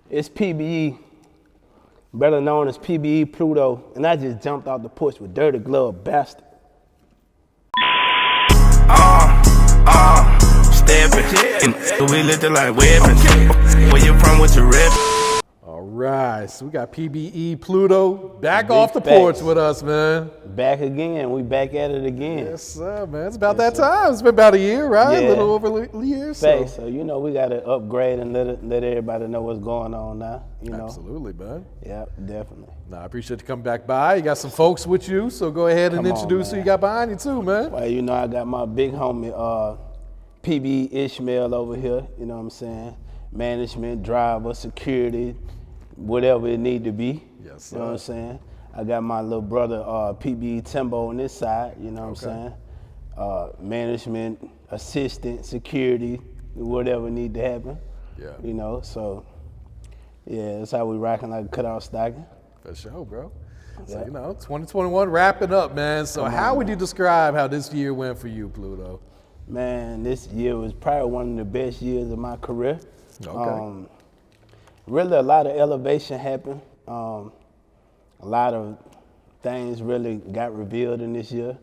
It's PBE, better known as PBE Pluto, and I just jumped out the porch with Dirty Glove Bastard. Steppin, we looking like weapons. Where you from? What you rep? All right, so we got PBE Pluto back off the porch with us, man. Back again. We back at it again. Yes, sir, man. It's about that time. It's been about a year, right? Yeah. A little over a year. So you know we got to upgrade and let everybody know what's going on now. You know. Absolutely, man. Yeah, definitely. Nah, I appreciate you coming back by. You got some folks with you, so go ahead and introduce who you got behind you too, man. Well, you know I got my big homie PB Ishmael over here. You know what I'm saying? Management, driver, security, whatever it need to be. Yes, sir. You know what I'm saying? I got my little brother PB Timbo on this side. You know what I'm saying? Management, assistant, security, whatever need to happen. Yeah. You know, so yeah, that's how we rocking like a cutout stocking. For sure, bro. So, Yeah. you know, 2021 wrapping up, man. So how would you describe how this year went for you, Pluto? Man, this year was probably one of the best years of my career. Okay. Really a lot of elevation happened. A lot of things really got revealed in this year.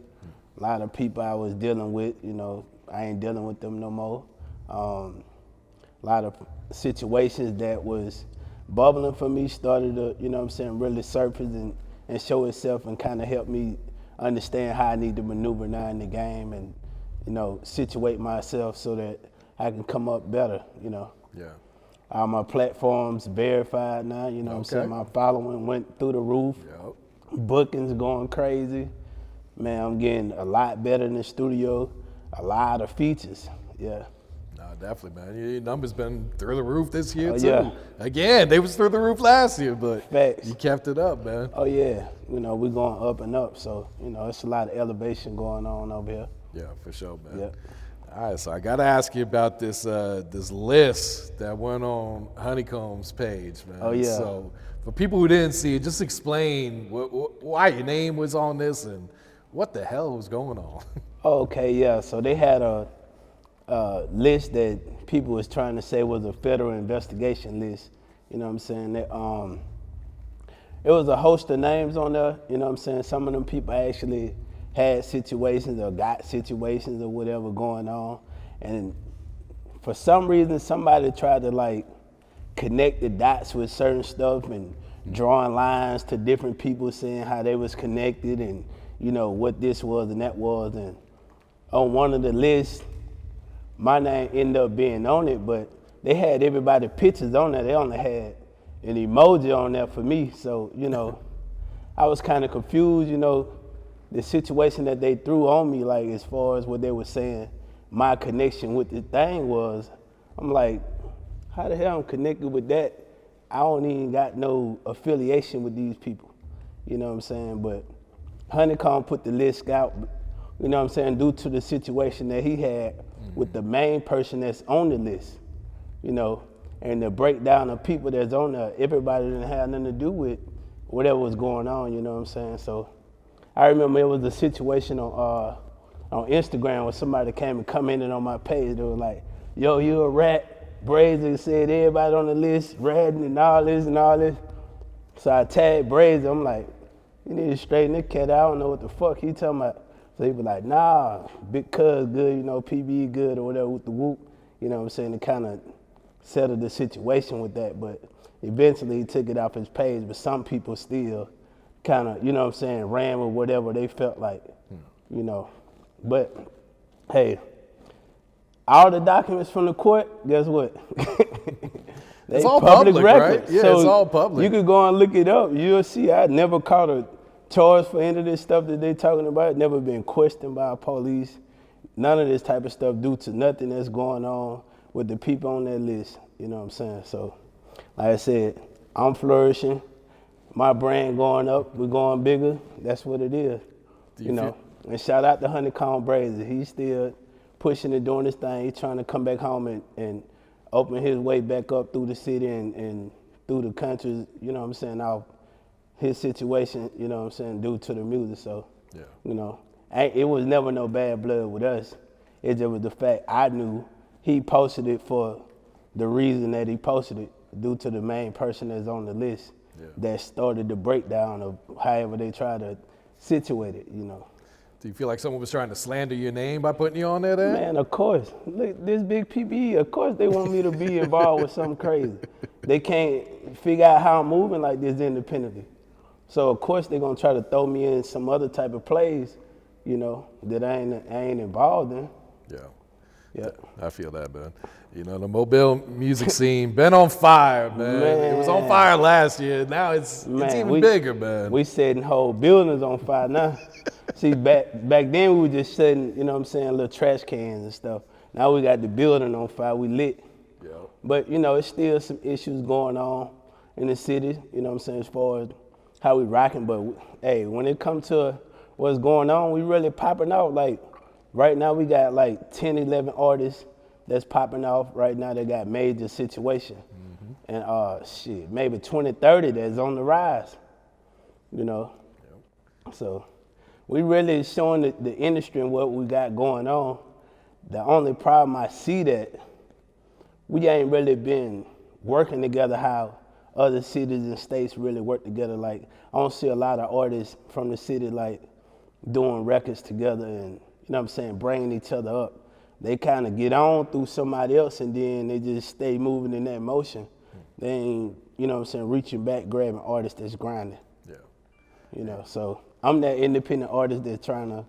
A lot of people I was dealing with, you know, I ain't dealing with them no more. A lot of situations that was bubbling for me started to, you know what I'm saying, really surface and show itself and kind of help me understand how I need to maneuver now in the game and, you know, situate myself so that I can come up better, you know. Yeah. All my platforms verified now, you know what I'm saying? My following went through the roof. Yep. Bookings going crazy. Man, I'm getting a lot better in the studio, a lot of features, yeah. No, definitely, man. Your numbers been through the roof this year, too. Yeah. Again, they was through the roof last year, but Facts. you kept it up, man. Oh yeah, you know, we're going up and up, so, you know, it's a lot of elevation going on over here. Yeah, for sure, man. Yeah. All right, so I got to ask you about this this list that went on Honeykomb's page, man. Oh, yeah. So for people who didn't see it, just explain why your name was on this and what the hell was going on. Okay, yeah, so they had a list that people was trying to say was a federal investigation list, you know what I'm saying? That, it was a host of names on there, you know what I'm saying? Some of them people actually had situations or got situations or whatever going on. And for some reason, somebody tried to like connect the dots with certain stuff and drawing lines to different people saying how they was connected and, you know, what this was and that was. And on one of the lists, my name ended up being on it, but they had everybody pictures on there. They only had an emoji on there for me. So, you know, I was kind of confused, you know, the situation that they threw on me, like as far as what they were saying, my connection with the thing was, I'm like, how the hell I'm connected with that? I don't even got no affiliation with these people, you know what I'm saying? But Honeykomb put the list out, you know what I'm saying, due to the situation that he had with the main person that's on the list, you know, and the breakdown of people that's on there, everybody didn't have nothing to do with whatever was going on, you know what I'm saying? So I remember it was a situation on Instagram where somebody came and commented on my page. They were like, yo, you a rat. Brazy said everybody on the list, ratting and all this and all this. So I tagged Brazy. I'm like, you need to straighten this cat out. I don't know what the fuck he talking about. So he was like, nah, big cuz good, you know, PBE good or whatever with the whoop. You know what I'm saying? To kind of settle the situation with that. But eventually he took it off his page. But some people still kind of, you know what I'm saying, ran with whatever they felt like, you know. But, hey, all the documents from the court, guess what? It's all public, right? Yeah, so it's all public. You could go and look it up. You'll see I never caught a charge for any of this stuff that they talking about. Never been questioned by police. None of this type of stuff due to nothing that's going on with the people on that list, you know what I'm saying? So, like I said, I'm flourishing. My brand going up, we're going bigger. That's what it is, you know. And shout out to Honeykomb Brazy. He's still pushing and doing his thing. He's trying to come back home and open his way back up through the city and through the country, you know what I'm saying, off his situation, you know what I'm saying, due to the music. So, yeah. You know, it was never no bad blood with us. It just was the fact I knew he posted it for the reason that he posted it. due to the main person that's on the list that started the breakdown of however they try to situate it, you know. Do you feel like someone was trying to slander your name by putting you on there then? Man, of course. Look, this big PBE, of course they want me to be involved with something crazy. They can't figure out how I'm moving like this independently. So of course they're gonna try to throw me in some other type of plays, you know, that I ain't involved in. Yeah, I feel that, man. You know, the Mobile music scene been on fire, man. It was on fire last year. Now it's even bigger, man. We setting whole buildings on fire now. See, back then we were just setting, you know what I'm saying, little trash cans and stuff. Now we got the building on fire. We lit. Yeah. But you know, it's still some issues going on in the city. You know what I'm saying, as far as how we rocking. But hey, when it comes to what's going on, we really popping out. Like right now, we got like 10, 11 artists that's popping off right now. They got major situation, and shit, maybe 20, 30 that's on the rise. You know, so we really showing the industry and what we got going on. The only problem I see that we ain't really been working together how other cities and states really work together. Like I don't see a lot of artists from the city like doing records together and, you know what I'm saying, bringing each other up. They kind of get on through somebody else and then they just stay moving in that motion. They ain't, you know what I'm saying, reaching back, grabbing artists that's grinding. Yeah. You know, so I'm that independent artist that's trying to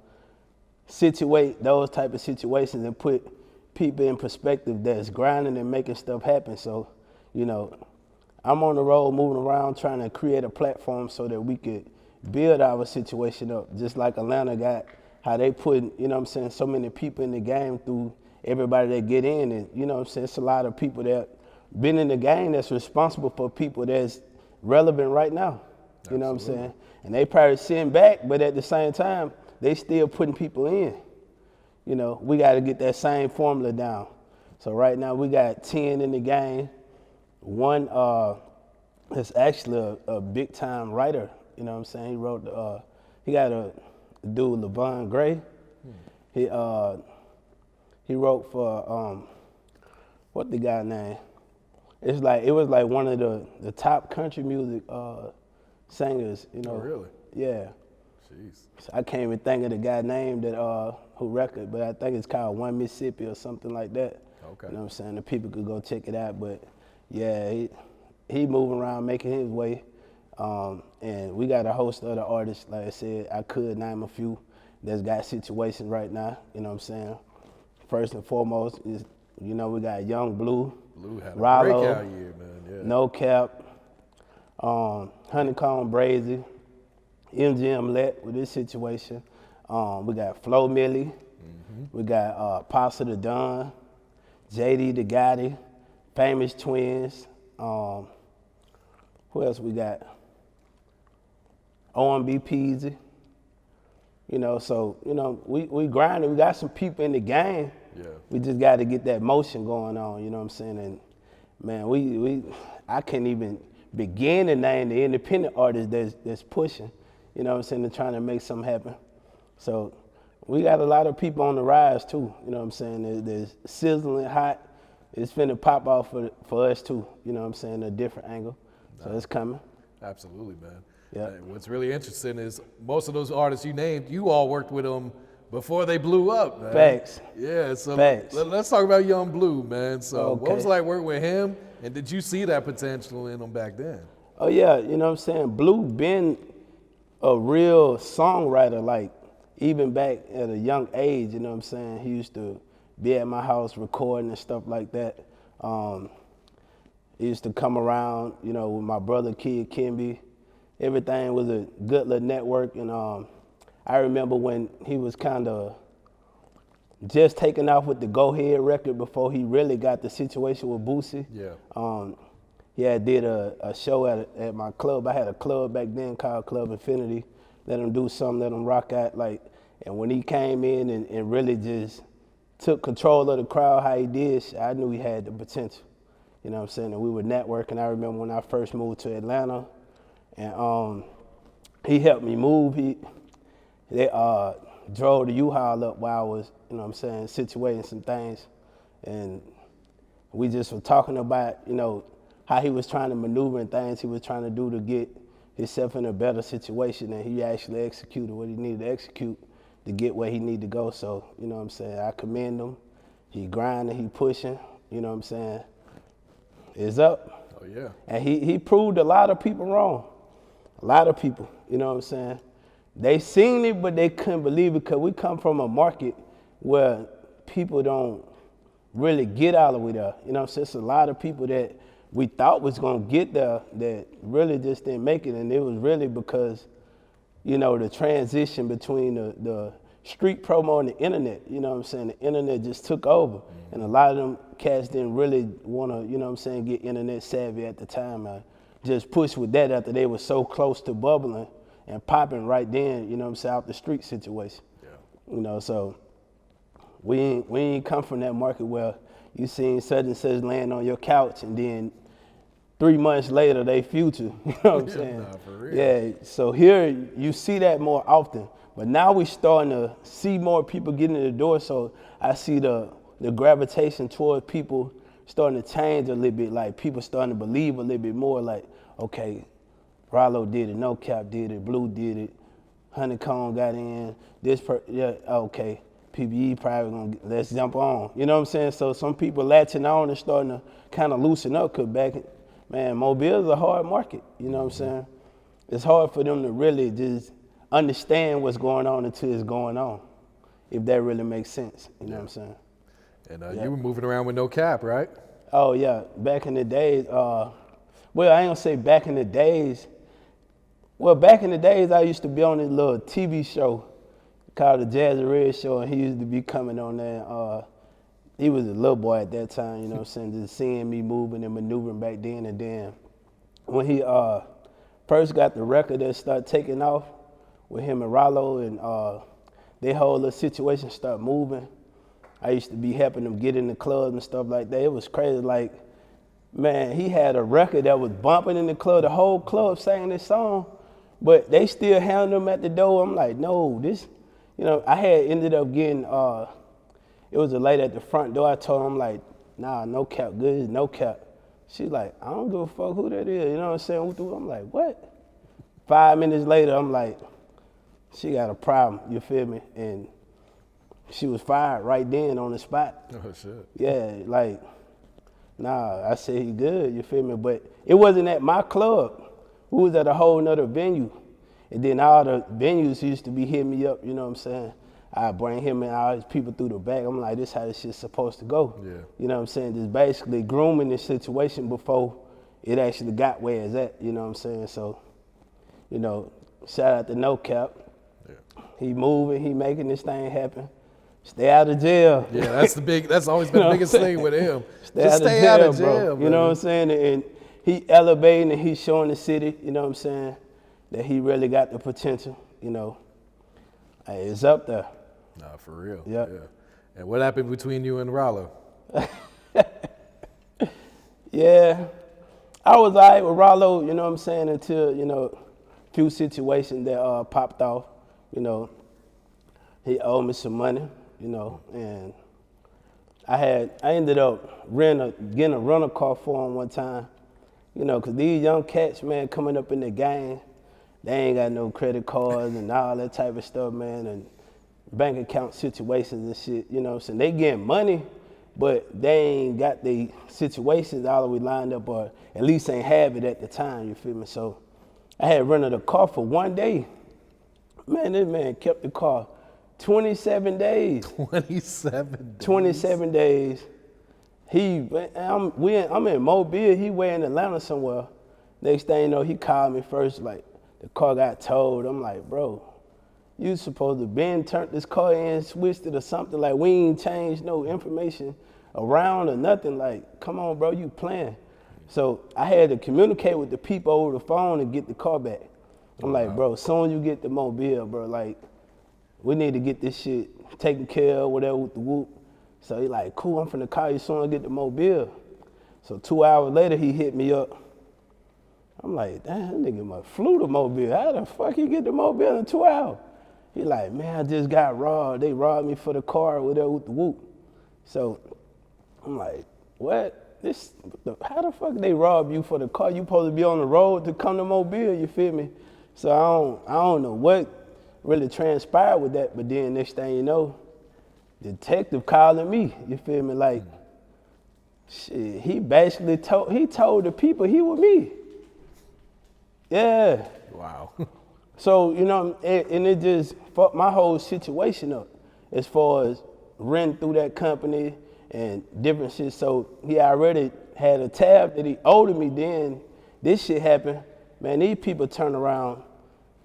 situate those type of situations and put people in perspective that's grinding and making stuff happen. So, you know, I'm on the road moving around trying to create a platform so that we could build our situation up, just like Atlanta got how they put, you know what I'm saying, so many people in the game through everybody that get in. And, you know what I'm saying, it's a lot of people that been in the game that's responsible for people that's relevant right now. You know what I'm saying? And they probably sitting back, but at the same time, they still putting people in. You know, we got to get that same formula down. So right now we got 10 in the game. One is actually a big time writer. You know what I'm saying? He wrote, he got a dude, LeVon Gray. He wrote for, what the guy name? It was like one of the top country music singers, you know. Oh, really? Yeah. Jeez. So I can't even think of the guy name that who record, but I think it's called One Mississippi or something like that. Okay. You know what I'm saying? The people could go check it out, but yeah, he moving around making his way. And we got a host of other artists, like I said, I could name a few that's got situations right now, you know what I'm saying? First and foremost is, you know, we got Young Bleu, Bleu had a Rylo, breakout year, man. Yeah. NoCap, Honeykomb Brazy, MGM Let with this situation. We got Flo Millie, we got Pasta the Don, JD the Gotti, Famous Twins. Who else we got? OMB Peezy. You know, so, you know, we grinding. We got some people in the game. Yeah. We just got to get that motion going on, you know what I'm saying? And, man, I can't even begin to name the independent artists that's pushing, you know what I'm saying, and trying to make something happen. So we got a lot of people on the rise, too, you know what I'm saying? There's sizzling hot. It's finna pop off for us, too, you know what I'm saying, a different angle. So it's coming. Absolutely, man. Yeah. What's really interesting is most of those artists you named, you all worked with them before they blew up, man. Facts. Yeah, so Facts. Let's talk about Young Bleu, man. So Okay. what was it like working with him, and did you see that potential in him back then? Oh, yeah, you know what I'm saying? Bleu been a real songwriter, like, even back at a young age, you know what I'm saying? He used to be at my house recording and stuff like that. He used to come around, you know, with my brother, Kid Kimby. Everything was a good little network. And I remember when he was kind of just taking off with the Go Ahead record before he really got the situation with Boosie. Yeah. He had did a show at my club. I had a club back then called Club Infinity. Let him do something, let him rock out. Like, and when he came in and really just took control of the crowd how he did, I knew he had the potential. You know what I'm saying? And we were networking. I remember when I first moved to Atlanta, and he helped me move. They drove the U-Haul up while I was, you know what I'm saying, situating some things. And we just were talking about, you know, how he was trying to maneuver and things he was trying to do to get himself in a better situation, and he actually executed what he needed to execute to get where he needed to go. So, you know what I'm saying, I commend him. He grinding, he pushing, you know what I'm saying. It's up. Oh, yeah. And he proved a lot of people wrong. A lot of people, you know what I'm saying. They seen it, but they couldn't believe it because we come from a market where people don't really get all the way there. You know what I'm saying? It's a lot of people that we thought was going to get there that really just didn't make it. And it was really because, you know, the transition between the street promo and the internet, you know what I'm saying? The internet just took over. And a lot of them cats didn't really want to, you know what I'm saying, get internet savvy at the time. I just pushed with that after they were so close to bubbling and popping right then, you know what I'm saying, out the street situation. Yeah. You know, so we ain't come from that market where you seen such and such land on your couch and then 3 months later they future, you know what I'm saying? Nah, for real. Yeah, so here you see that more often. But now we starting to see more people getting in the door, so I see the gravitation towards people starting to change a little bit, like people starting to believe a little bit more, like, okay, Rylo did it, NoCap did it, Bleu did it, Honeykomb got in, yeah, okay, PBE probably gonna, let's jump on. You know what I'm saying? So some people latching on and starting to kind of loosen up, because back, man, Mobile's a hard market, you know what I'm saying? It's hard for them to really just understand what's going on until it's going on, if that really makes sense, you know what I'm saying? And you were moving around with NoCap, right? Oh, yeah, back in the days, well, I ain't gonna say back in the days. Well, back in the days, I used to be on this little TV show called the Jazzy Red Show, and he used to be coming on there. He was a little boy at that time, you know what I'm saying, just seeing me moving and maneuvering back then. And then when he first got the record that started taking off with him and Rylo, and their whole little situation started moving, I used to be helping them get in the clubs and stuff like that. It was crazy. Like, man, he had a record that was bumping in the club. The whole club sang this song, but they still hounded him at the door. I'm like, no, this, you know, I had ended up getting, it was a lady at the front door. I told her, I'm like, nah, NoCap, good, NoCap. She's like, I don't give a fuck who that is. You know what I'm saying? I'm like, what? 5 minutes later, I'm like, she got a problem, you feel me? And she was fired right then on the spot. Oh, shit. Yeah, like, nah, I said he good, you feel me? But it wasn't at my club. We was at a whole nother venue. And then all the venues used to be hitting me up, you know what I'm saying? I bring him and all his people through the back. I'm like, this how this shit's supposed to go. Yeah. You know what I'm saying? Just basically grooming this situation before it actually got where it's at, you know what I'm saying? So, you know, shout out to NoCap. Yeah. He moving, he making this thing happen. Stay out of jail. Yeah, that's always been the biggest thing with him. Stay out of jail, bro. You know what I'm saying? And he elevating and he's showing the city, you know what I'm saying, that he really got the potential, you know. Hey, it's up there. Nah, for real. Yep. Yeah. And what happened between you and Rylo? Yeah. I was all right with Rylo, you know what I'm saying, until, you know, a few situations that popped off, you know. He owed me some money, you know, and I ended up getting a rental car for him one time, you know, because these young cats, man, coming up in the gang, they ain't got no credit cards and all that type of stuff, man, and bank account situations and shit, you know, so they getting money, but they ain't got the situations all the way lined up, or at least ain't have it at the time, you feel me? So I had rented a car for 1 day. Man, this man kept the car 27 days. 27 days? 27 days. I'm in Mobile, he way in Atlanta somewhere. Next thing you know, he called me first, like, the car got towed. I'm like, bro, you supposed to been turned this car in, switched it or something. Like, we ain't changed no information around or nothing. Like, come on, bro, you playing. So I had to communicate with the people over the phone and get the car back. I'm like, bro, as soon as you get to Mobile, bro, like, we need to get this shit taken care of, whatever, with the whoop. So he like, cool, I'm finna call you as soon as I get to Mobile. So 2 hours later, he hit me up. I'm like, damn, that nigga must flew to Mobile. How the fuck he get to Mobile in 2 hours? He like, man, I just got robbed. They robbed me for the car, whatever, with the whoop. So I'm like, what? how the fuck they rob you for the car? You supposed to be on the road to come to Mobile, you feel me? So I don't know what really transpired with that, but then next thing you know, detective calling me, you feel me? Like, shit, he basically told the people he was me. Yeah. Wow. So, you know, and it just fucked my whole situation up as far as renting through that company and different shit. So he already had a tab that he owed me. Then this shit happened. Man, these people turn around,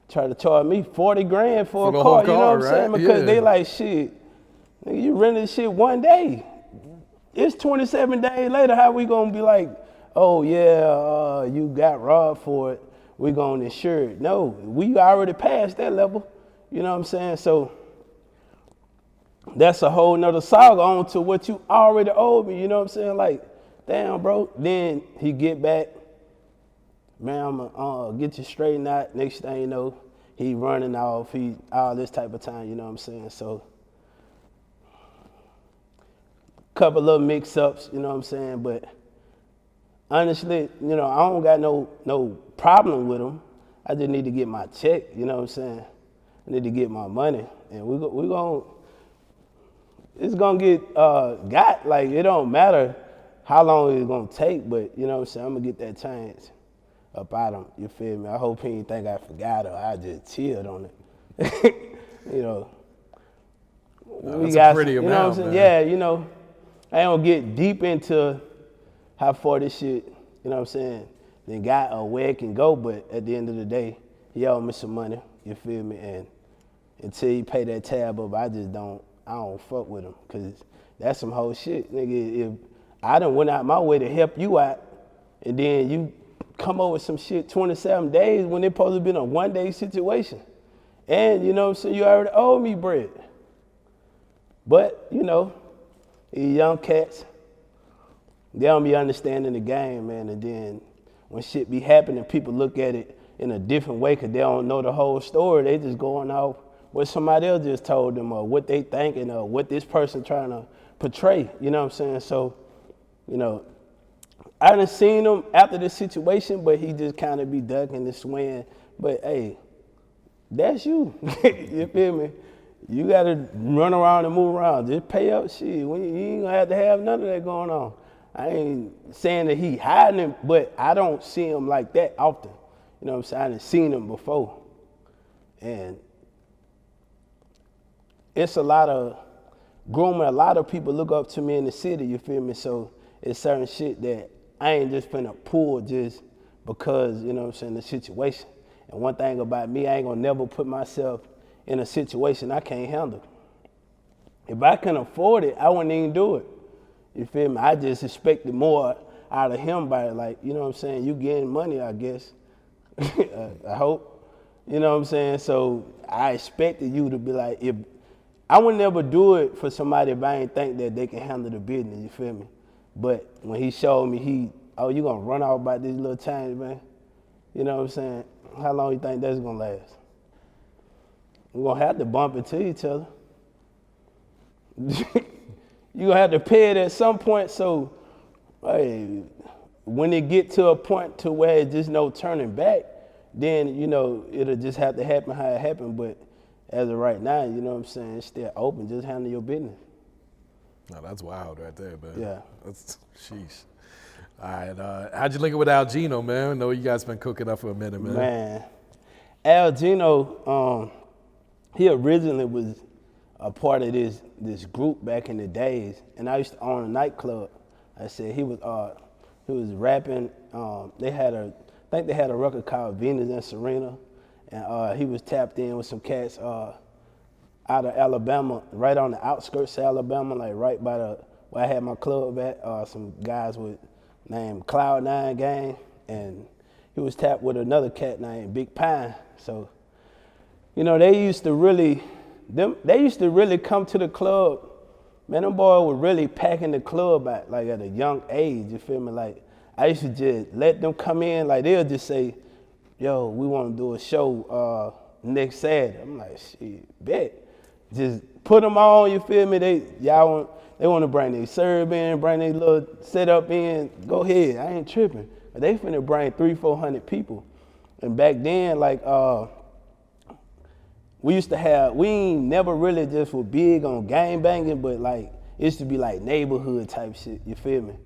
try to charge me 40 grand for a car, you know what I'm saying? Because they like, shit, nigga, you rented this shit one day. It's 27 days later, how we gonna be like, oh yeah, you got robbed for it, we gonna insure it. No, we already passed that level, you know what I'm saying? So that's a whole nother saga on to what you already owed me, you know what I'm saying? Like, damn, bro. Then he get back, man, I'm gonna get you straightened out. Next thing you know, he running off, all this type of time, you know what I'm saying? So, couple little mix-ups, you know what I'm saying? But honestly, you know, I don't got no problem with him. I just need to get my check, you know what I'm saying? I need to get my money, and it's gonna get got. Like, it don't matter how long it's gonna take, but you know what I'm saying, I'm gonna get that chance up out him, you feel me? I hope he didn't think I forgot or I just chilled on it. You know. That's a pretty you amount, know what I'm saying? man. Yeah, you know, I ain't gonna get deep into how far this shit, you know what I'm saying, then got or where it can go, but at the end of the day, he owed me some money, you feel me? And until he pay that tab up, I don't fuck with him, cause that's some whole shit, nigga. If I done went out my way to help you out, and then you come over with some shit 27 days when it supposed to been a 1 day situation, and you know what I'm saying, you already owe me bread. But you know, these young cats, they don't be understanding the game, man. And then when shit be happening, people look at it in a different way because they don't know the whole story. They just going off what somebody else just told them or what they thinking or what this person trying to portray, you know what I'm saying? So, you know, I done seen him after this situation, but he just kind of be ducking and swaying. But hey, that's you. You feel me? You gotta run around and move around. Just pay up shit. You ain't gonna have to have none of that going on. I ain't saying that he hiding him, but I don't see him like that often. You know what I'm saying? I done seen him before. And it's a lot of grooming. A lot of people look up to me in the city, you feel me? So it's certain shit that I ain't just finna pull just because, you know what I'm saying, the situation. And one thing about me, I ain't gonna never put myself in a situation I can't handle. If I can afford it, I wouldn't even do it. You feel me? I just expected more out of him by, like, you know what I'm saying, you getting money, I guess. I hope. You know what I'm saying? So I expected you to be like, if I would never do it for somebody if I ain't think that they can handle the business, you feel me? But when he showed me, you gonna run off about these little change, man? You know what I'm saying? How long you think that's gonna last? We're gonna have to bump into each other. You're gonna have to pay it at some point, so hey, when it get to a point to where it's just no turning back, then, you know, it'll just have to happen how it happened. But as of right now, you know what I'm saying, it's still open, just handle your business. No, that's wild right there, man. Yeah. That's, sheesh. All right, how'd you link it with Geno, man? I know you guys been cooking up for a minute, man. Man, Geno, he originally was a part of this group back in the days, and I used to own a nightclub. I said he was rapping. I think they had a record called Venus and Serena, and he was tapped in with some cats out of Alabama, right on the outskirts of Alabama, like right by where I had my club at. Some guys named Cloud9 Gang, and he was tapped with another cat named Big Pine. So, you know, they used to really come to the club. Man, them boys were really packing the club out, like at a young age, you feel me? Like, I used to just let them come in, like they'll just say, yo, we want to do a show next Saturday. I'm like, shit, bet. Just put them on, you feel me? They want to bring their serve in, bring their little setup in, go ahead, I ain't tripping. But they finna bring 300-400 people. And back then, like, we ain't never really just were big on gang banging, but like, it used to be like neighborhood type shit, you feel me?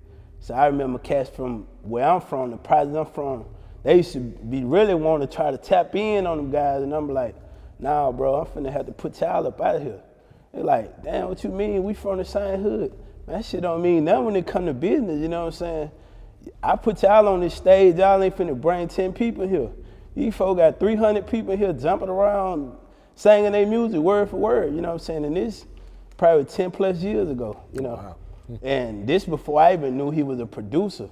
So I remember cats from where I'm from, the project I'm from, they used to be really wanting to try to tap in on them guys, and I'm like, nah, bro, I'm finna have to put y'all up out of here. They're like, damn, what you mean? We from the same hood. Man, that shit don't mean nothing when it come to business, you know what I'm saying? I put y'all on this stage, y'all ain't finna bring 10 people here. These folks got 300 people here jumping around, singing their music word for word, you know what I'm saying? And this probably 10 plus years ago, you know? Wow. And this before I even knew he was a producer.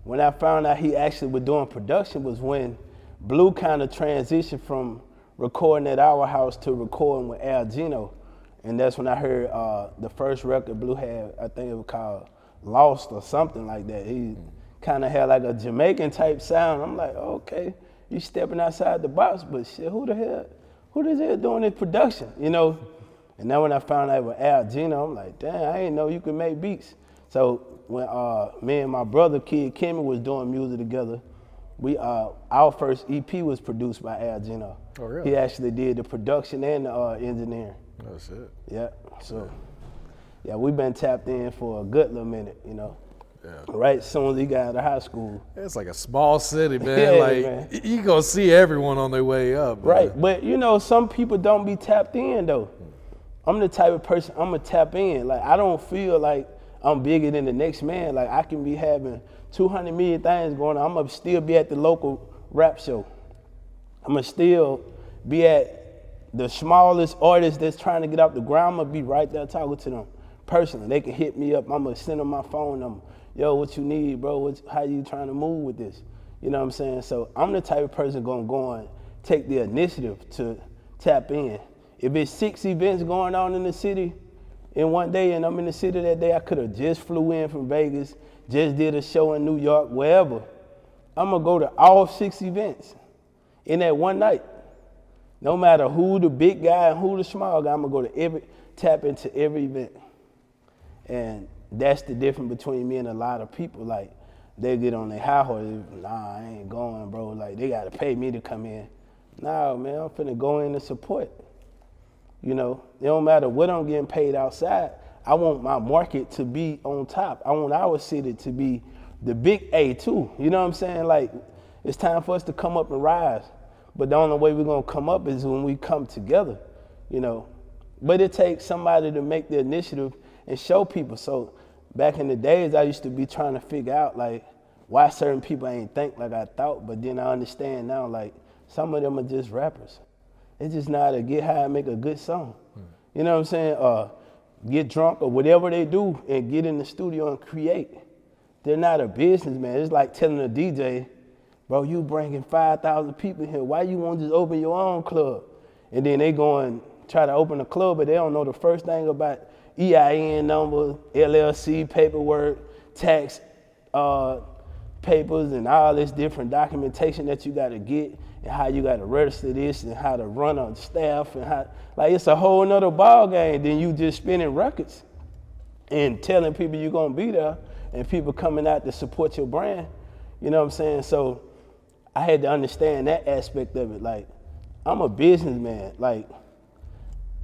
When I found out he actually was doing production was when Bleu kind of transitioned from recording at our house to recording with Geno. And that's when I heard the first record Bleu had, I think it was called Lost or something like that. He kind of had like a Jamaican type sound. I'm like, okay, you stepping outside the box, but shit, who this hell doing this production, you know? And then when I found out it was Geno, I'm like, damn, I didn't know you could make beats. So when me and my brother, Kid Kimmy, was doing music together, our first EP was produced by Geno. Oh, really? He actually did the production and the engineering. Oh, shit. Yeah, so, yeah, we've been tapped in for a good little minute, you know. Yeah. Right as soon as he got out of high school. It's like a small city, man. Yeah, like, man. you gonna see everyone on their way up. Man. Right, but you know, some people don't be tapped in, though. I'm the type of person, I'm going to tap in. Like, I don't feel like I'm bigger than the next man. Like, I can be having 200 million things going on. I'm going to still be at the local rap show. I'm going to still be at the smallest artist that's trying to get off the ground. I'm going to be right there talking to them personally. They can hit me up. I'm going to send them my phone number. Yo, what you need, bro? How you trying to move with this? You know what I'm saying? So I'm the type of person going to go and take the initiative to tap in. If it's 6 events going on in the city in one day and I'm in the city that day, I could have just flew in from Vegas, just did a show in New York, wherever. I'm going to go to all 6 events in that one night. No matter who the big guy and who the small guy, I'm going to go to tap into every event. And that's the difference between me and a lot of people. Like, they get on their high horse, nah, I ain't going, bro. Like, they got to pay me to come in. Nah, man, I'm finna go in and support. You know, it don't matter what I'm getting paid outside. I want my market to be on top. I want our city to be the big A too. You know what I'm saying? Like, it's time for us to come up and rise. But the only way we're gonna come up is when we come together, you know. But it takes somebody to make the initiative and show people. So back in the days, I used to be trying to figure out like why certain people ain't think like I thought, but then I understand now, like, some of them are just rappers. They just know how to get high and make a good song. You know what I'm saying? Get drunk or whatever they do and get in the studio and create. They're not a businessman. It's like telling a DJ, bro, you bringing 5,000 people here. Why you won't just open your own club? And then they go and try to open a club, but they don't know the first thing about EIN number, LLC paperwork, tax papers, and all this different documentation that you got to get, and how you got to register this, and how to run a staff, and how, like, it's a whole nother ball game than you just spinning records and telling people you're gonna be there, and people coming out to support your brand. You know what I'm saying? So I had to understand that aspect of it. Like, I'm a businessman. Like,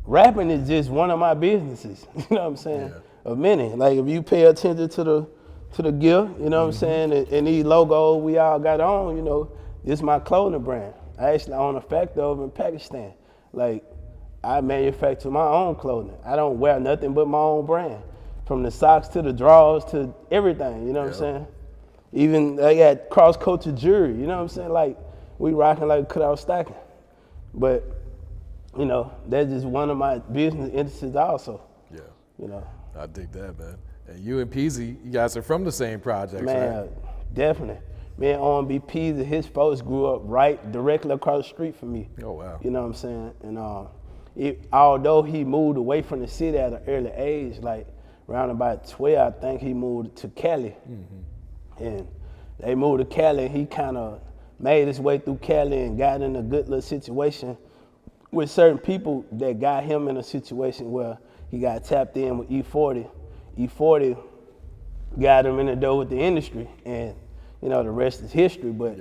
rapping is just one of my businesses. You know what I'm saying? Yeah. Of many. Like, if you pay attention to the gear, you know what I'm saying, and these logos we all got on, you know, it's my clothing brand. I actually own a factory over in Pakistan. Like, I manufacture my own clothing. I don't wear nothing but my own brand. From the socks to the drawers to everything, you know what I'm saying? Even I got cross-culture jewelry, you know what I'm saying? Like, we rocking like cut-out stocking. But, you know, that's just one of my business interests also. Yeah. You know. I dig that, man. And you and Peezy, you guys are from the same project, man, right? Definitely. Me and OMB Peezy, his folks grew up right directly across the street from me. Oh, wow. You know what I'm saying? And although he moved away from the city at an early age, like around about 12, I think he moved to Cali. And they moved to Cali, and he kind of made his way through Cali and got in a good little situation with certain people that got him in a situation where he got tapped in with E40. E40 got him in the door with the industry, and you know the rest is history. But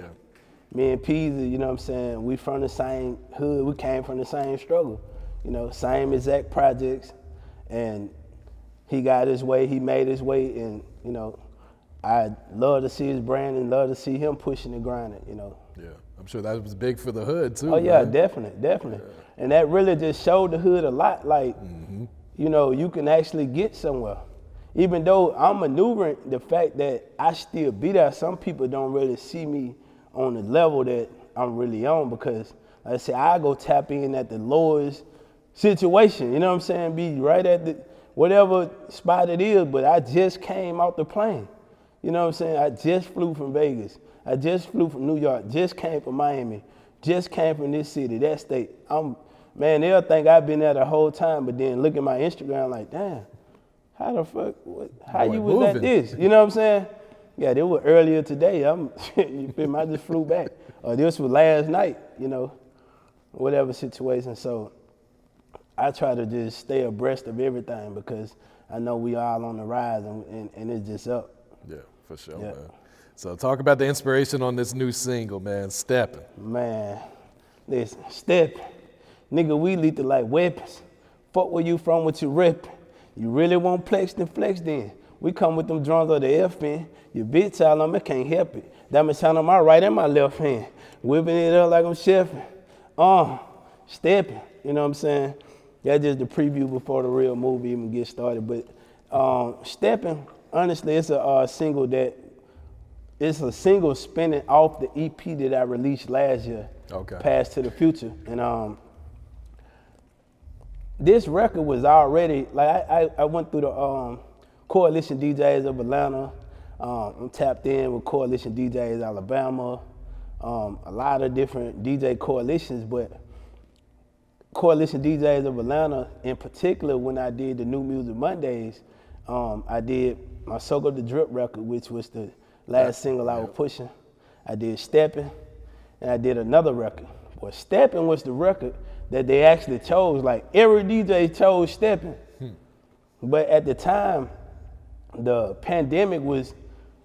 me and Peezy, you know what I'm saying, we from the same hood, we came from the same struggle, you know, same exact projects, and he got his way, he made his way, and you know, I love to see his brand and love to see him pushing and grinding, you know. Yeah, I'm sure that was big for the hood too. Oh yeah, man. definitely. Yeah. And that really just showed the hood a lot, like, you know, you can actually get somewhere. Even though I'm maneuvering, the fact that I still be there, some people don't really see me on the level that I'm really on, because like I say, I go tap in at the lowest situation, you know what I'm saying? Be right at the whatever spot it is, but I just came out the plane. You know what I'm saying? I just flew from Vegas. I just flew from New York, just came from Miami, just came from this city, that state. Man, they'll think I've been there the whole time, but then look at my Instagram like, damn, how the fuck, how you was at this? You know what I'm saying? Yeah, they were earlier today. You feel me? I just flew back. Or this was last night, you know, whatever situation. So I try to just stay abreast of everything, because I know we all on the rise, and it's just up. Yeah, for sure, man. So talk about the inspiration on this new single, man, Steppin. Man, listen, Steppin. Nigga, we lethal like weapons. Fuck where you from, what you reppin'. You really want flex, then flex then. We come with them drums of the F pen. Your bitch all on me, can't help it. Diamond sound on my right and my left hand. Whipping it up like I'm chefing. Steppin', you know what I'm saying? That's just the preview before the real movie even gets started. But Steppin', honestly, it's a single spinning off the EP that I released last year. Okay. Past to the Future. And this record was already, like I went through the Coalition DJs of Atlanta. I'm tapped in with Coalition DJs Alabama. A lot of different DJ coalitions, but Coalition DJs of Atlanta in particular, when I did the New Music Mondays, I did my Soak Up the Drip record, which was the last single I was pushing. I did Steppin', and I did another record. Well, Steppin' was the record that they actually chose. Like, every DJ chose Steppin'. But at the time, the pandemic was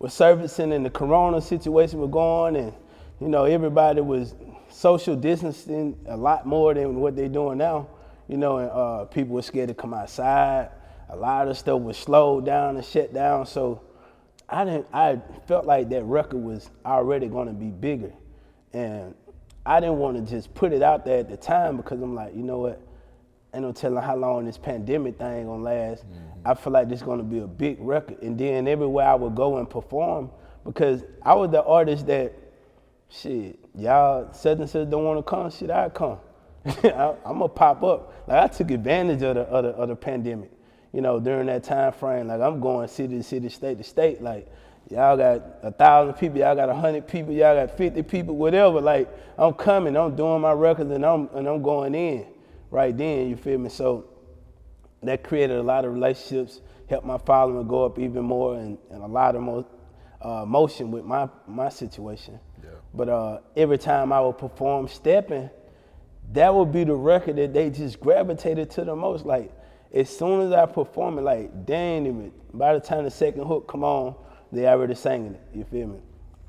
surfacing and the corona situation was going, and you know, everybody was social distancing a lot more than what they're doing now. You know, and people were scared to come outside. A lot of stuff was slowed down and shut down. So I felt like that record was already gonna be bigger. And I didn't want to just put it out there at the time, because I'm like, you know what? Ain't no telling how long this pandemic thing gonna last. I feel like this is gonna be a big record. And then everywhere I would go and perform, because I was the artist that, shit, y'all such and such don't wanna come, shit, I come. I'm gonna pop up. Like, I took advantage of the pandemic, you know, during that time frame. Like, I'm going city to city, state to state. Like, y'all got 1,000 people, y'all got 100 people, y'all got 50 people, whatever. Like, I'm coming, I'm doing my records, and I'm going in right then, you feel me? So that created a lot of relationships, helped my following go up even more, and a lot of more motion with my situation. Yeah. But every time I would perform Steppin', that would be the record that they just gravitated to the most. Like, as soon as I perform it, like, dang it, by the time the second hook come on, they already singing it, you feel me?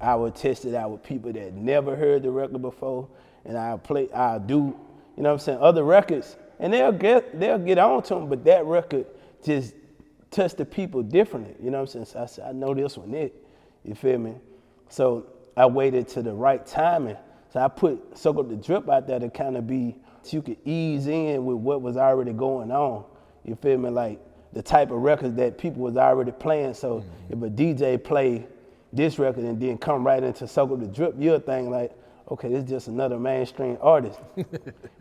I would test it out with people that never heard the record before, and I'll do, you know what I'm saying, other records, and they'll get on to them, but that record just touched the people differently, you know what I'm saying? So I said, I know this one, you feel me? So I waited to the right timing. So I put Soak Up the Drip out there to kind of be, so you could ease in with what was already going on, you feel me? Like, the type of records that people was already playing. So if a DJ play this record and then come right into Soak Up the Drip, you'll think like, okay, this is just another mainstream artist.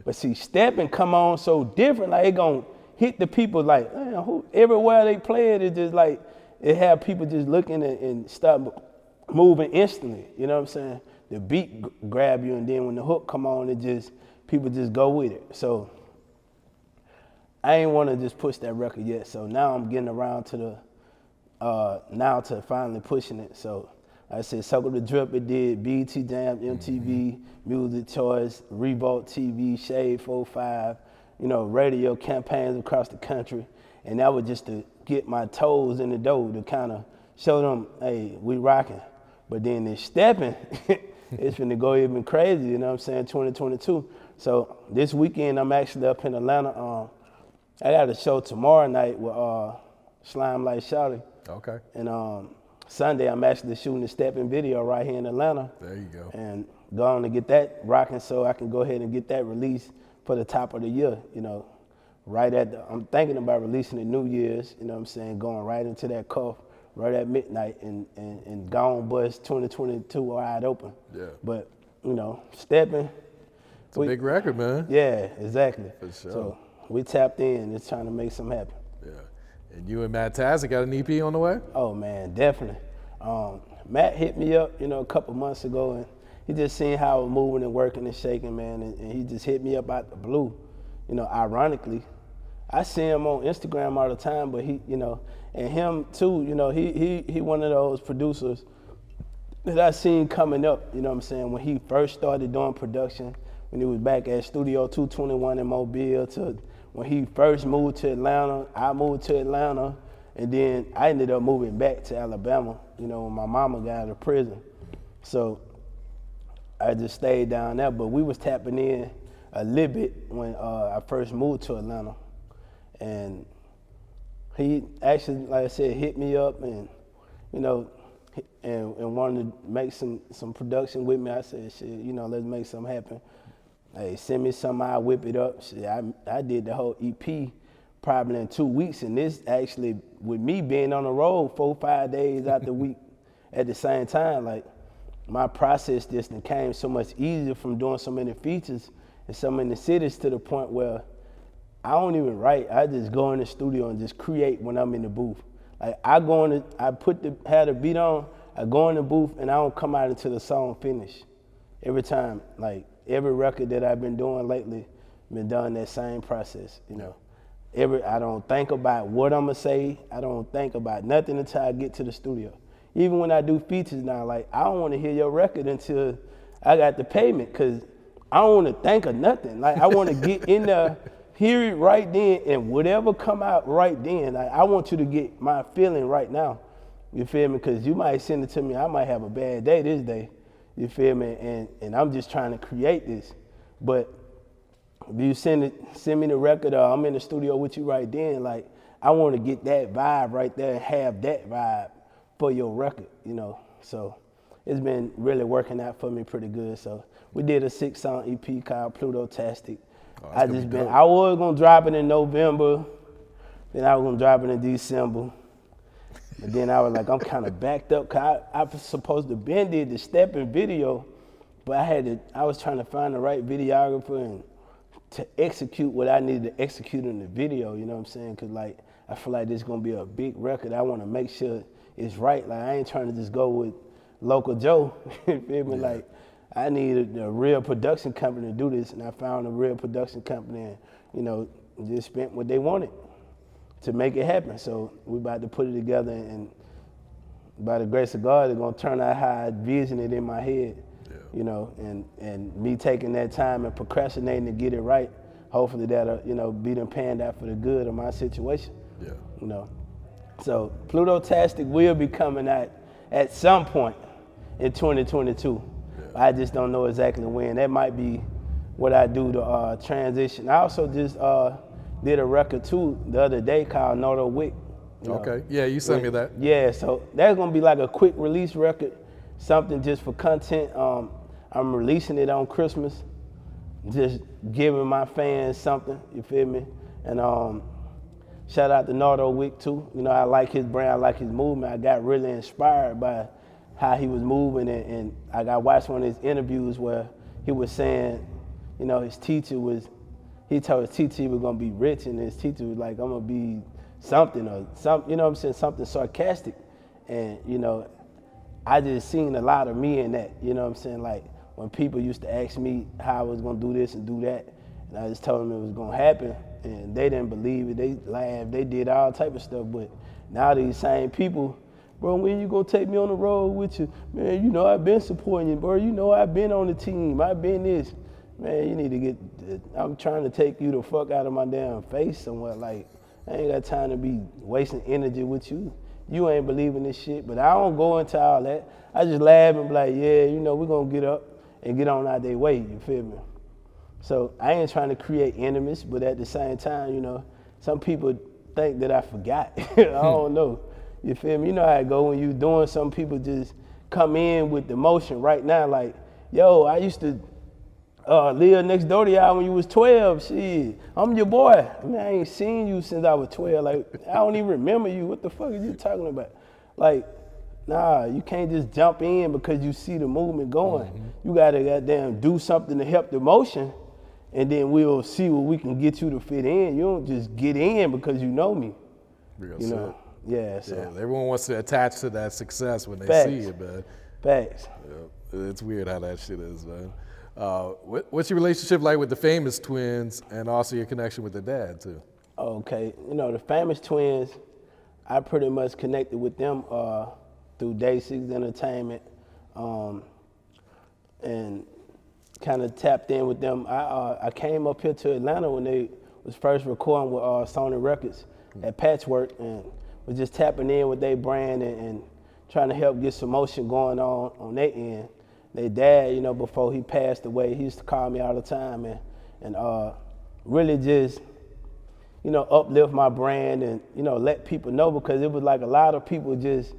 But see, Steppin' come on so different, like, it gonna hit the people like, man, everywhere they play it, it's just like, it have people just looking and start moving instantly, you know what I'm saying? The beat grab you, and then when the hook come on, people just go with it. So I ain't want to just push that record yet, so now I'm getting around to finally pushing it. So I said Circle the Drip, it did BET Jam, MTV, Music Choice, Revolt TV, Shade 45, you know, radio campaigns across the country. And that was just to get my toes in the door to kind of show them, hey, we rocking. But then this Steppin, it's finna go even crazy, you know what I'm saying, 2022. So this weekend, I'm actually up in Atlanta. I got a show tomorrow night with Slime Like Shawty. Okay. And Sunday, I'm actually shooting the Steppin video right here in Atlanta. There you go. And going to get that rocking so I can go ahead and get that released for the top of the year, you know. I'm thinking about releasing it New Year's, you know what I'm saying, going right into that cuff, right at midnight and gone bust 2022 wide open. Yeah. But, you know, Steppin. It's a big record, man. Yeah, exactly. For sure. So we tapped in, it's trying to make something happen. Yeah. And you and Mattazik got an EP on the way? Oh man, definitely. Matt hit me up, you know, a couple months ago, and he just seen how I was moving and working and shaking, man, and he just hit me up out the blue. You know, ironically, I see him on Instagram all the time, but he, you know, and him too, you know, he one of those producers that I seen coming up, you know what I'm saying, when he first started doing production, when he was back at Studio 221 in Mobile, to when he first moved to Atlanta. I moved to Atlanta, and then I ended up moving back to Alabama, you know, when my mama got out of prison. So I just stayed down there, but we was tapping in a little bit when I first moved to Atlanta. And he actually, like I said, hit me up and, you know, and wanted to make some production with me. I said, shit, you know, let's make something happen. Hey, send me something, I'll whip it up. Shit, I did the whole EP probably in 2 weeks, and this actually, with me being on the road 4-5 days out the week at the same time, like, my process just became so much easier from doing so many features in so many cities to the point where I don't even write. I just go in the studio and just create when I'm in the booth. Like, have the beat on, I go in the booth, and I don't come out until the song finish. Every time, like, every record that I've been doing lately, been done that same process, you know. I don't think about what I'm gonna say. I don't think about nothing until I get to the studio. Even when I do features now, like, I don't wanna hear your record until I got the payment, cause I don't wanna think of nothing. Like, I wanna get in there, hear it right then, and whatever come out right then, like, I want you to get my feeling right now. You feel me? Cause you might send it to me, I might have a bad day this day. You feel me? And I'm just trying to create this. But if you send me the record, or I'm in the studio with you right then, like, I want to get that vibe right there and have that vibe for your record, you know. So it's been really working out for me pretty good. So we did a 6-song EP called Pluto-tastic. I was gonna drop it in November, then I was gonna drop it in December. But then I was like, I'm kind of backed up, cause I was supposed to been did the Steppin video, but I was trying to find the right videographer and to execute what I needed to execute in the video, you know what I'm saying? Cause like, I feel like this is gonna be a big record. I wanna make sure it's right. Like, I ain't trying to just go with local Joe, you feel me? Yeah. Like, I needed a real production company to do this, and I found a real production company and, you know, just spent what they wanted to make it happen. So we about to put it together, and by the grace of God, it's gonna turn out how I envision it in my head. Yeah. You know, and me taking that time and procrastinating to get it right, hopefully that'll, you know, be them panned out for the good of my situation. Yeah. You know. So Pluto-tastic will be coming out at some point in 2022. Yeah. I just don't know exactly when. That might be what I do to transition. I also just did a record too the other day called Nardo Wick. Okay, yeah, you sent me that. Yeah, so that's gonna be like a quick release record, something just for content. I'm releasing it on Christmas, just giving my fans something, you feel me? And shout out to Nardo Wick too. You know, I like his brand, I like his movement. I got really inspired by how he was moving, and I got watched one of his interviews where he was saying, you know, he told his teacher he was gonna be rich, and his teacher was like, I'm gonna be something or something, you know what I'm saying, something sarcastic. And, you know, I just seen a lot of me in that, you know what I'm saying? Like, when people used to ask me how I was gonna do this and do that, and I just told them it was gonna happen, and they didn't believe it, they laughed, they did all type of stuff, but now these same people bro, when you gonna take me on the road with you? Man, you know I've been supporting you, bro. You know I've been on the team. I've been this. Man, you need to get, I'm trying to take you the fuck out of my damn face somewhere. Like, I ain't got time to be wasting energy with you. You ain't believing this shit, but I don't go into all that. I just laugh and be like, yeah, you know, we're gonna get up and get on out their way, you feel me? So I ain't trying to create enemies, but at the same time, you know, some people think that I forgot. I don't know. You feel me? You know how it go when you doing, some people just come in with the motion right now, like, yo, I used to live next door to y'all when you was 12, shit. I'm your boy. I mean, I ain't seen you since I was 12. Like, I don't even remember you. What the fuck are you talking about? Like, nah, you can't just jump in because you see the movement going. Mm-hmm. You gotta goddamn do something to help the motion, and then we'll see what we can get you to fit in. You don't just get in because you know me. Real you know? Yeah, so. Yeah, everyone wants to attach to that success when they Facts. see it, man. Facts. Yeah, it's weird how that shit is, man. What's your relationship like with the Famous Twins, and also your connection with the dad too? Okay, you know, the Famous Twins, I pretty much connected with them through Day 6 Entertainment, and kind of tapped in with them. I came up here to Atlanta when they was first recording with Sony Records at Patchwork, and was just tapping in with their brand and trying to help get some motion going on their end. Their dad, you know, before he passed away, he used to call me all the time and really just, you know, uplift my brand and, you know, let people know, because it was like a lot of people just,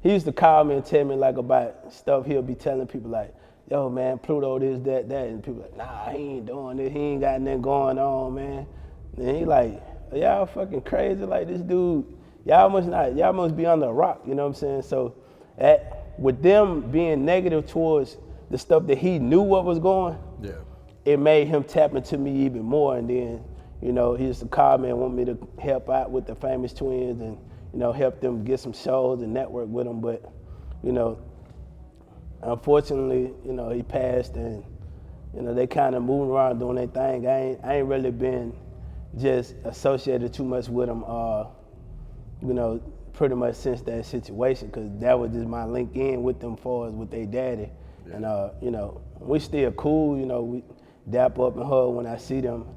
he used to call me and tell me like about stuff he'll be telling people like, yo man, Pluto this, that, and people like, nah, he ain't doing this, he ain't got nothing going on, man. And he like, y'all fucking crazy, like this dude, y'all must be under a rock, you know what I'm saying? So with them being negative towards the stuff that he knew what was going, yeah, it made him tap into me even more. And then, you know, he used to call me and want me to help out with the Famous Twins and, you know, help them get some shows and network with them. But, you know, unfortunately, you know, he passed, and, you know, they kind of moving around doing their thing. I ain't really been just associated too much with them, you know, pretty much since that situation, because that was just my link in with them for us with their daddy. Yeah. And, you know, we still cool, you know, we dap up and hug when I see them.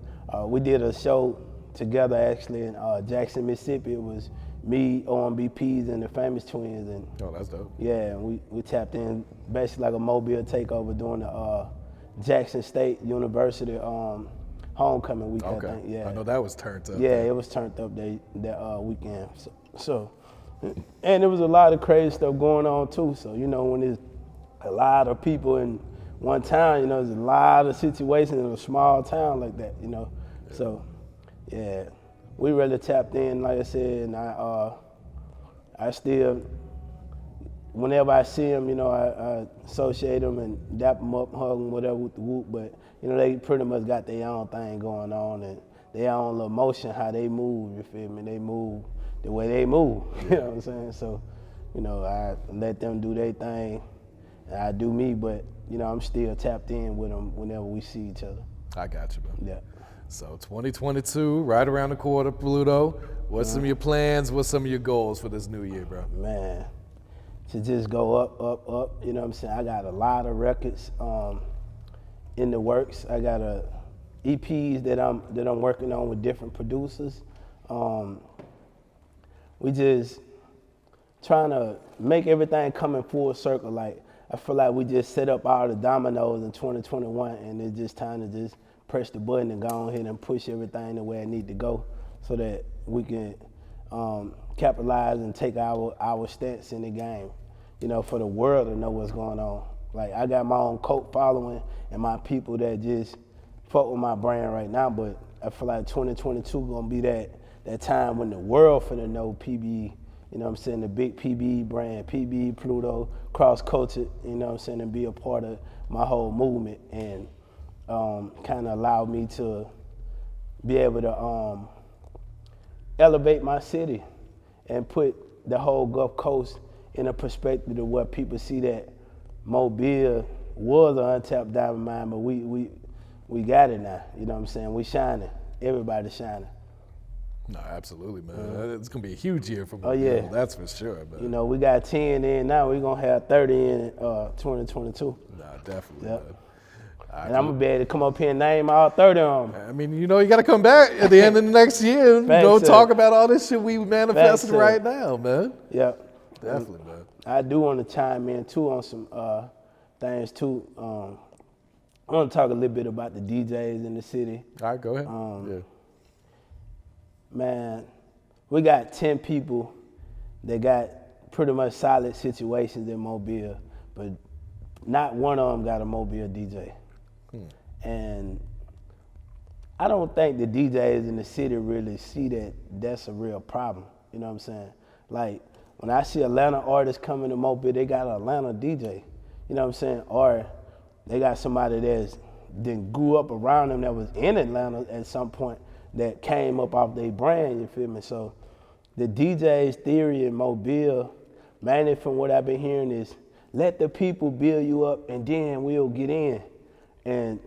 We did a show together actually in Jackson, Mississippi. It was me, OMB Peezy, and the Famous Twins. And oh, that's dope. Yeah, and we tapped in basically like a Mobile takeover during the Jackson State University homecoming week, okay. I think. Yeah. I know that was turned up. Yeah, it was turned up that weekend. So, and there was a lot of crazy stuff going on too. So, you know, when there's a lot of people in one town, you know, there's a lot of situations in a small town like that, you know. Yeah. So, yeah, we really tapped in, like I said, and I still, whenever I see them, you know, I associate them and dap them up, hug them, whatever with the whoop. But, you know, they pretty much got their own thing going on and their own little motion, how they move, you feel me? They move the way they move, you know what I'm saying? So, you know, I let them do their thing, and I do me, but, you know, I'm still tapped in with them whenever we see each other. I got you, bro. Yeah. So 2022, right around the corner, Pluto. What's some of your plans? What's some of your goals for this new year, bro? Man, to just go up, you know what I'm saying? I got a lot of records in the works. I got EPs that I'm working on with different producers. We just trying to make everything come in full circle. Like, I feel like we just set up all the dominoes in 2021, and it's just time to just press the button and go ahead and push everything the way it need to go, so that we can capitalize and take our stance in the game, you know, for the world to know what's going on. Like, I got my own cult following and my people that just fuck with my brand right now, but I feel like 2022 gonna be that time when the world finna know PBE, you know what I'm saying, the big PBE brand, PBE Pluto, cross-culture, you know what I'm saying, and be a part of my whole movement, and kind of allow me to be able to elevate my city and put the whole Gulf Coast in a perspective of where people see that Mobile was an untapped diamond mine, but we got it now, you know what I'm saying, we shining, everybody shining. No, absolutely, man. It's gonna be a huge year for me. Oh yeah, that's for sure, man. You know, we got 10 in now. We're gonna have 30 in 2022. Nah, definitely. Yep. Man. And I'm gonna be able to come up here and name all 30 of them. I mean, you know, you got to come back at the end of the next year. Talk about all this shit we manifesting right now, man. Yep. Definitely, man. I do want to chime in too on some things too. I want to talk a little bit about the DJs in the city. All right, go ahead. Man, we got 10 people that got pretty much solid situations in Mobile, but not one of them got a Mobile DJ. And I don't think the DJs in the city really see that that's a real problem. You know what I'm saying? Like, when I see Atlanta artists coming to Mobile, they got an Atlanta DJ. You know what I'm saying? Or they got somebody that's then grew up around them that was in Atlanta at some point that came up off their brand, you feel me? So the DJ's theory in Mobile, mainly from what I've been hearing, is let the people build you up and then we'll get in. And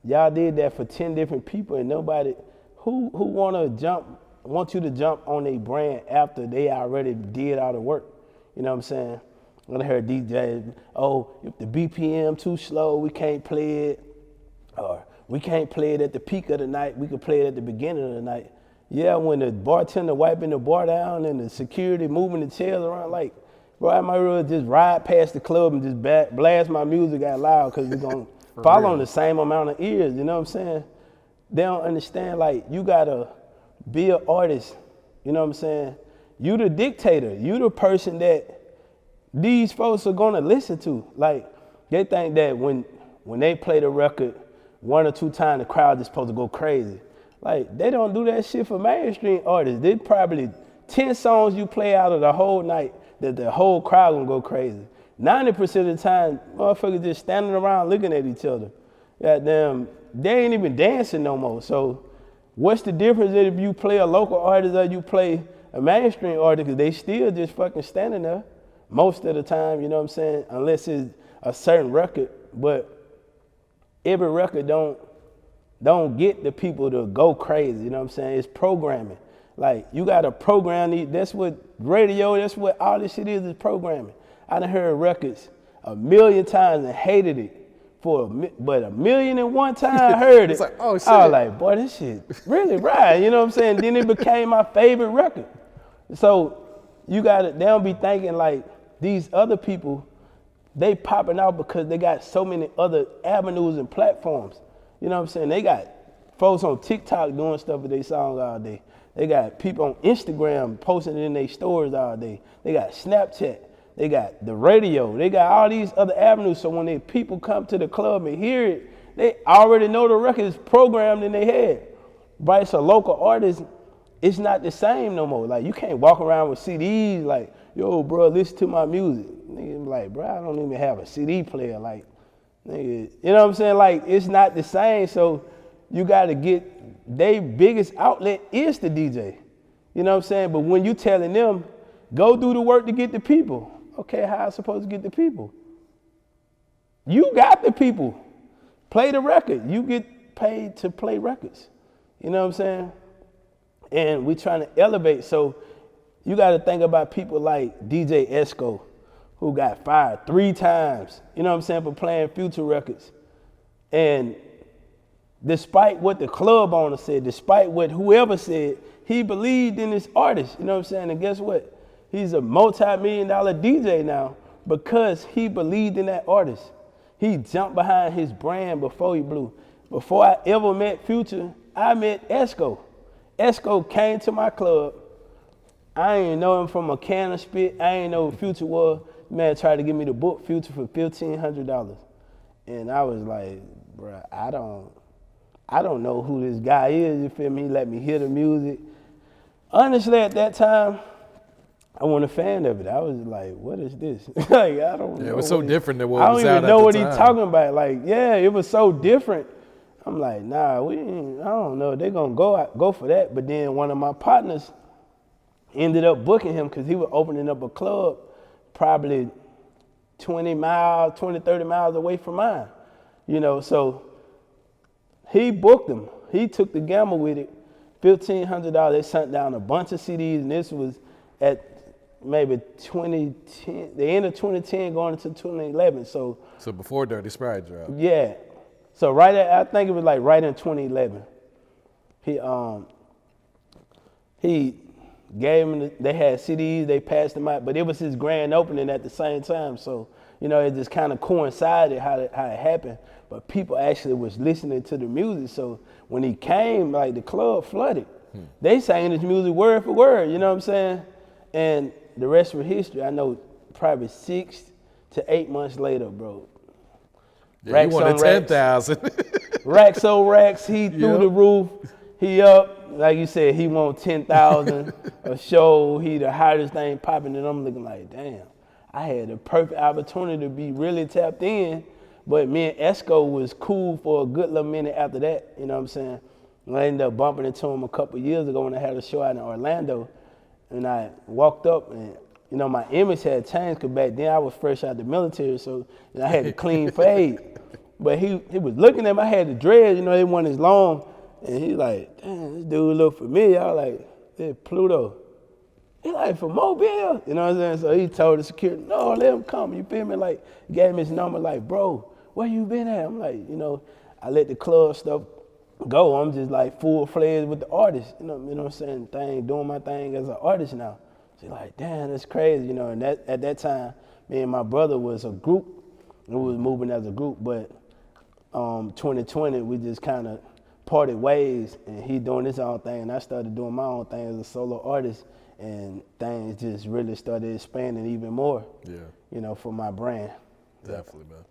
y'all did that for 10 different people, and nobody who want you to jump on a brand after they already did all the work. You know what I'm saying? I heard DJs, if the BPM too slow, we can't play it, or we can't play it at the peak of the night, we could play it at the beginning of the night. Yeah, when the bartender wiping the bar down and the security moving the chairs around, like, bro, I might really just ride past the club and just blast my music out loud because we're going to fall on the same amount of ears, you know what I'm saying? They don't understand, like, you got to be an artist, you know what I'm saying? You the dictator. You the person that these folks are going to listen to. Like, they think that when they play the record 1 or 2 times, the crowd is supposed to go crazy. Like, they don't do that shit for mainstream artists. They probably 10 songs you play out of the whole night that the whole crowd gonna go crazy. 90% of the time, motherfuckers just standing around looking at each other. Goddamn, they ain't even dancing no more. So what's the difference if you play a local artist or you play a mainstream artist? Because they still just fucking standing there most of the time, you know what I'm saying? Unless it's a certain record. But every record don't get the people to go crazy, you know what I'm saying? It's programming. Like, you gotta program these. That's what radio, that's what all this shit is programming. I done heard records 1,000,000 times and hated it but 1,000,001 times I heard it. It's like, oh shit. I was like, boy, this shit really right, you know what I'm saying? Then it became my favorite record. So they don't be thinking like these other people, they popping out because they got so many other avenues and platforms. You know what I'm saying? They got folks on TikTok doing stuff with their songs all day. They got people on Instagram posting it in their stories all day. They got Snapchat. They got the radio. They got all these other avenues. So when the people come to the club and hear it, they already know the record is programmed in their head. But it's a local artist, it's not the same no more. Like, you can't walk around with CDs like, yo, bro, listen to my music. Nigga be like, bro, I don't even have a CD player. Like, nigga, you know what I'm saying? Like, it's not the same. So you got to get, their biggest outlet is the DJ. You know what I'm saying? But when you telling them, go do the work to get the people. Okay, how I supposed to get the people? You got the people. Play the record. You get paid to play records. You know what I'm saying? And we trying to elevate. So you got to think about people like DJ Esco, who got fired 3 times, you know what I'm saying, for playing Future records. And despite what the club owner said, despite what whoever said, he believed in this artist, you know what I'm saying? And guess what? He's a multi-million-dollar DJ now because he believed in that artist. He jumped behind his brand before he blew. Before I ever met Future, I met Esco. Esco came to my club. I ain't know him from a can of spit. I ain't know who Future was. Man tried to give me the book Future for $1,500. And I was like, bruh, I don't know who this guy is, you feel me? He let me hear the music. Honestly, at that time, I wasn't a fan of it. I was like, what is this? Like, I don't know. It was so different than what was out at the time. I don't even know what he's talking about. Like, yeah, it was so different. I'm like, nah, I don't know. They're going to go for that. But then one of my partners ended up booking him because he was opening up a club probably 20, 30 miles away from mine. You know, so he booked him. He took the gamble with it. $1,500. They sent down a bunch of CDs, and this was at maybe 2010, the end of 2010 going into 2011. So before Dirty Sprite dropped. Yeah. So I think it was like right in 2011. He gave them, they had CDs, they passed them out, but it was his grand opening at the same time. So, it just kind of coincided how it happened. But people actually was listening to the music. So when he came, like the club flooded. They sang his music word for word, you know what I'm saying? And the rest was history. I know probably 6 to 8 months later, bro. Yeah, racks he wanted 10,000. Racks on racks, he through the roof. He up, like you said, he won 10,000 a show. He the hottest thing popping, and I'm looking like, damn, I had the perfect opportunity to be really tapped in. But me and Esco was cool for a good little minute after that, you know what I'm saying? I ended up bumping into him a couple years ago when I had a show out in Orlando. And I walked up and, my image had changed because back then I was fresh out the military, so I had the clean fade. But he was looking at me, I had the dreads, they weren't as long. And he like, damn, this dude look familiar. I was like, yeah, Pluto. He like, for Mobile? You know what I'm saying? So he told the security, no, let him come. You feel me? Like, he gave me his number, like, bro, where you been at? I'm like, I let the club stuff go. I'm just like full-fledged with the artist. You know what I'm saying? Doing my thing as an artist now. So like, damn, that's crazy. And at that time, me and my brother was a group. We was moving as a group, but 2020, we just kind of parted ways, and he doing his own thing, and I started doing my own thing as a solo artist, and things just really started expanding even more. Yeah. For my brand. Definitely, man.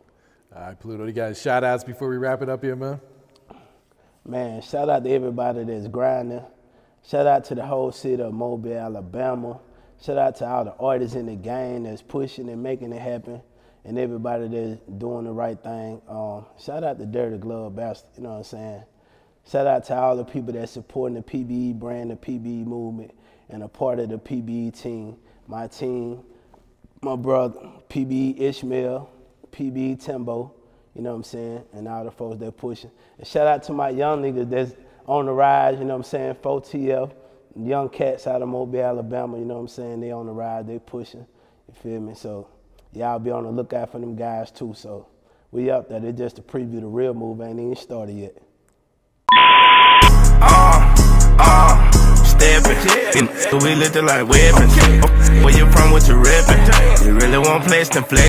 All right, Pluto, you got shout outs before we wrap it up here, man? Man, shout out to everybody that's grinding. Shout out to the whole city of Mobile, Alabama. Shout out to all the artists in the game that's pushing and making it happen, and everybody that's doing the right thing. Shout out to Dirty Glove Bastard, you know what I'm saying? Shout out to all the people that's supporting the PBE brand, the PBE movement, and a part of the PBE team. My team, my brother, PBE Ishmael, PBE Timbo, you know what I'm saying, and all the folks that pushing. And shout out to my young niggas that's on the rise, you know what I'm saying, 4TF, young cats out of Mobile, Alabama, you know what I'm saying, they on the rise, they pushing, you feel me? So y'all be on the lookout for them guys too. So we up there, it's just a preview, the real move ain't even started yet. Steppin', we lookin' like weapons. Where you from, what you reppin'? You really want flex and flex.